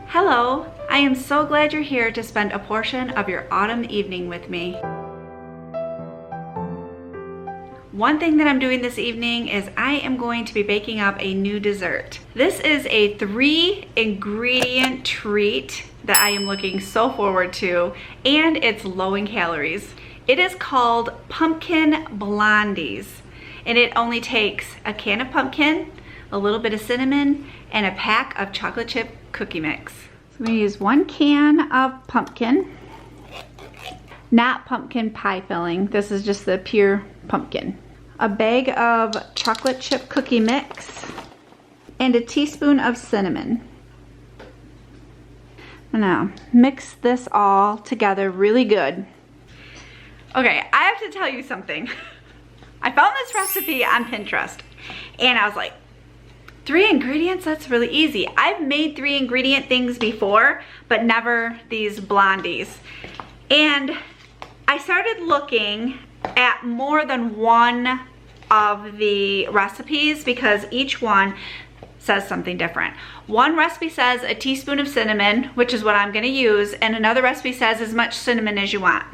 Hello, I am so glad you're here to spend a portion of your autumn evening with me. One thing that I'm doing this evening is I am going to be baking up a new dessert. This is a 3-ingredient treat that I am looking so forward to, and it's low in calories. It is called Pumpkin Blondies, and it only takes a can of pumpkin, a little bit of cinnamon, and a pack of chocolate chip cookie mix. So I'm gonna use 1 can of pumpkin, not pumpkin pie filling. This is just the pure pumpkin. A bag of chocolate chip cookie mix, and a teaspoon of cinnamon. Now, mix this all together really good. Okay, I have to tell you something. I found this recipe on Pinterest, and I was like, 3 ingredients, that's really easy. I've made 3-ingredient things before, but never these blondies. And I started looking at more than one of the recipes because each one says something different. One recipe says a teaspoon of cinnamon, which is what I'm gonna use, and another recipe says as much cinnamon as you want.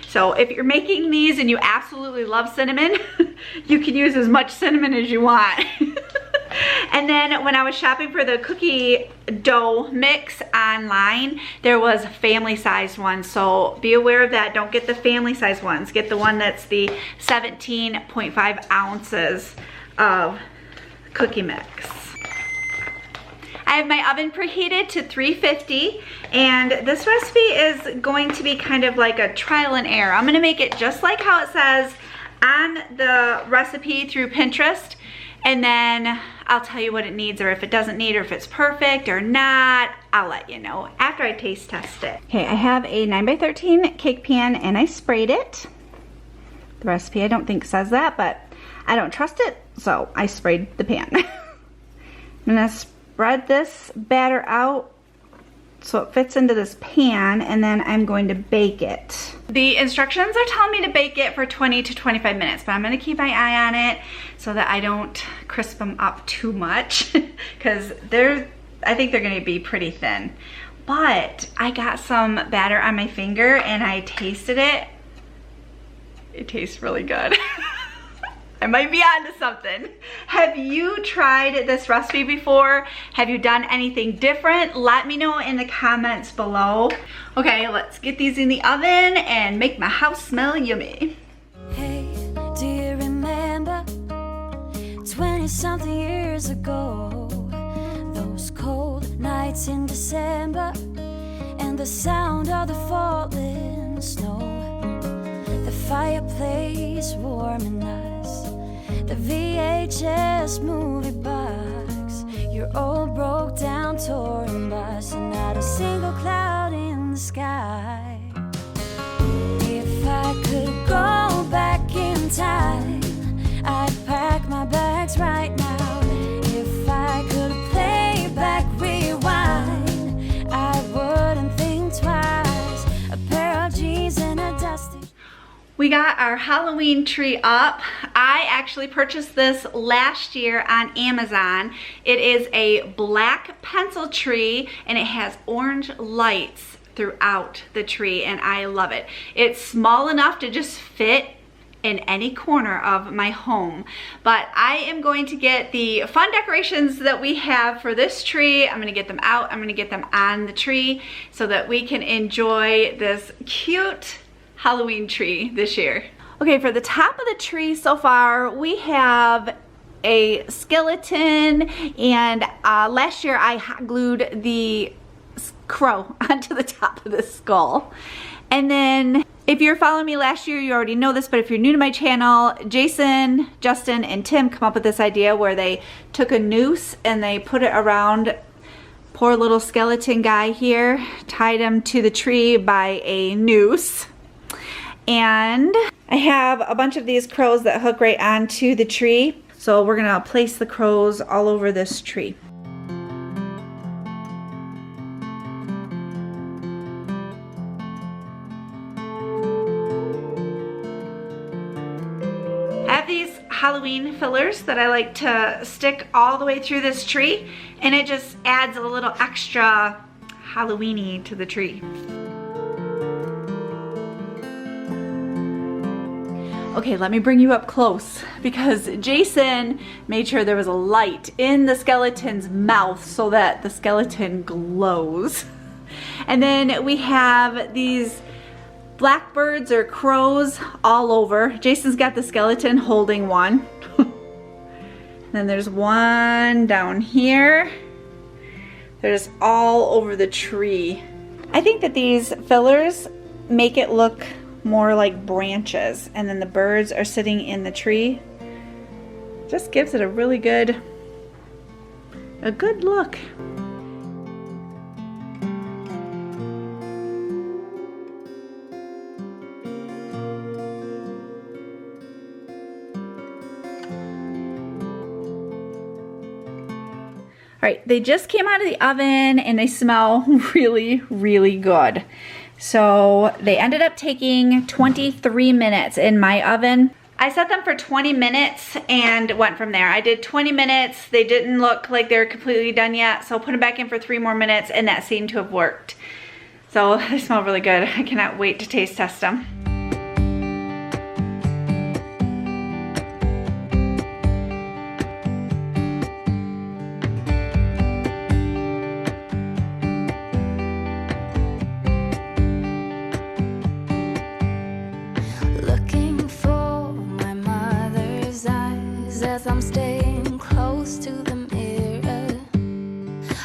So if you're making these and you absolutely love cinnamon, you can use as much cinnamon as you want. And then when I was shopping for the cookie dough mix online, there was family-sized ones, so be aware of that. Don't get the family-sized ones. Get the one that's the 17.5 ounces of cookie mix. I have my oven preheated to 350, and this recipe is going to be kind of like a trial and error. I'm gonna make it just like how it says on the recipe through Pinterest, and then I'll tell you what it needs, or if it doesn't need, or if it's perfect or not. I'll let you know after I taste test it. Okay, I have a 9x13 cake pan, and I sprayed it. The recipe I don't think says that, but I don't trust it, so I sprayed the pan. I'm gonna spread this batter out so it fits into this pan, and then I'm going to bake it. The instructions are telling me to bake it for 20 to 25 minutes, but I'm gonna keep my eye on it so that I don't crisp them up too much because I think they're gonna be pretty thin. But I got some batter on my finger and I tasted it. It tastes really good. I might be onto something. Have you tried this recipe before? Have you done anything different? Let me know in the comments below. Okay, let's get these in the oven and make my house smell yummy. Hey, do you remember 20-something years ago? Those cold nights in December and the sound of the falling snow. The fireplace warming us, the VHS movie box, your old broke down touring bus, and not a single cloud in the sky. If I could go back in time, I'd pack my bags right now. If I could play back, rewind, I wouldn't think twice. A pair of jeans and a dusty. We got our Halloween tree up. I actually purchased this last year on Amazon. It is a black pencil tree and it has orange lights throughout the tree, and I love it. It's small enough to just fit in any corner of my home. But I am going to get the fun decorations that we have for this tree. I'm gonna get them out. I'm gonna get them on the tree so that we can enjoy this cute Halloween tree this year. Okay, for the top of the tree so far, we have a skeleton, and last year I hot glued the crow onto the top of the skull. And then if you're following me last year, you already know this, but if you're new to my channel, Jason, Justin, and Tim come up with this idea where they took a noose and they put it around poor little skeleton guy here, tied him to the tree by a noose. And I have a bunch of these crows that hook right onto the tree. So we're gonna place the crows all over this tree. I have these Halloween fillers that I like to stick all the way through this tree, and it just adds a little extra Halloween-y to the tree. Okay, let me bring you up close because Jason made sure there was a light in the skeleton's mouth so that the skeleton glows. And then we have these blackbirds or crows all over. Jason's got the skeleton holding one. Then there's one down here. They're just all over the tree. I think that these fillers make it look more like branches, and then the birds are sitting in the tree. Just gives it a really good look. All right, they just came out of the oven and they smell really, really good. So they ended up taking 23 minutes in my oven. I set them for 20 minutes and went from there. I did 20 minutes. They didn't look like they were completely done yet, so put them back in for 3 more minutes and that seemed to have worked. So they smell really good. I cannot wait to taste test them. I'm staying close to the mirror.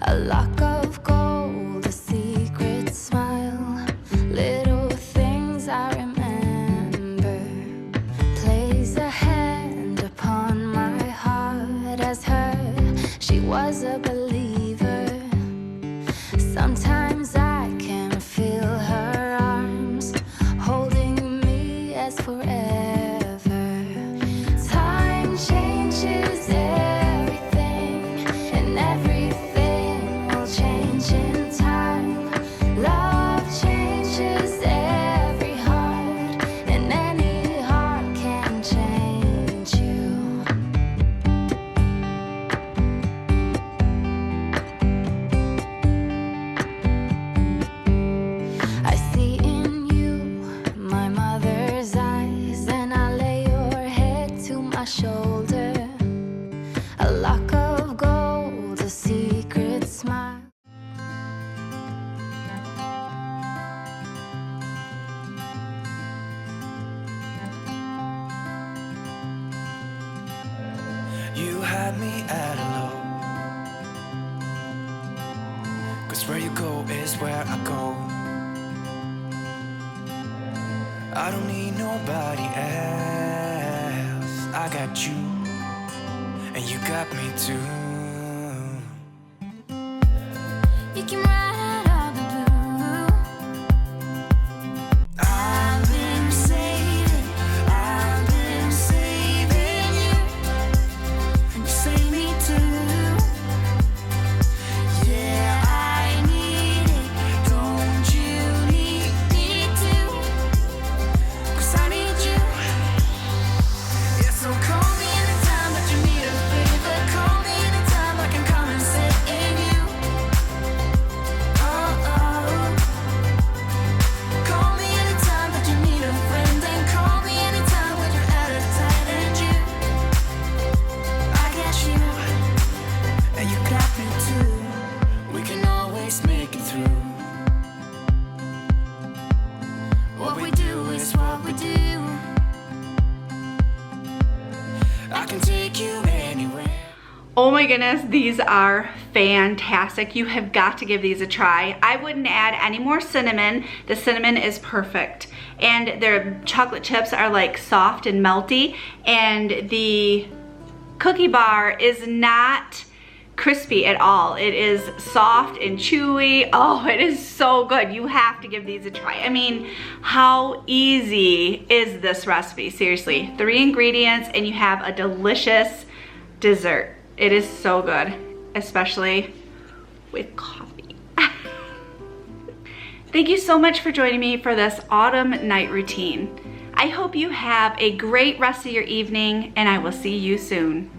A lock of gold, a secret smile. Little things I remember. Place a hand upon my heart as her. She was a believer. Sometimes I can feel her arms holding me as forever. You had me at a low, 'cause where you go is where I go. I don't need nobody else. I got you, and you got me too. You can ride out the blue. I've been saving you, and you save me too. Yeah, I need it. Don't you need me too? 'Cause I need you. Yeah, so call me anytime that you need a favor. Call me anytime I can come and save you. Call me anytime that you need a friend, and call me anytime when you're out of time. And you, I got you, And you got me too. We can always make it through. what we do is what we do. I can take you anywhere. Oh my goodness, these are fantastic. You have got to give these a try. I wouldn't add any more cinnamon. The cinnamon is perfect. And their chocolate chips are like soft and melty. And the cookie bar is not crispy at all. It is soft and chewy. Oh, it is so good. You have to give these a try. I mean, how easy is this recipe? Seriously, 3 ingredients and you have a delicious dessert. It is so good, especially with coffee. Thank you so much for joining me for this autumn night routine. I hope you have a great rest of your evening and I will see you soon.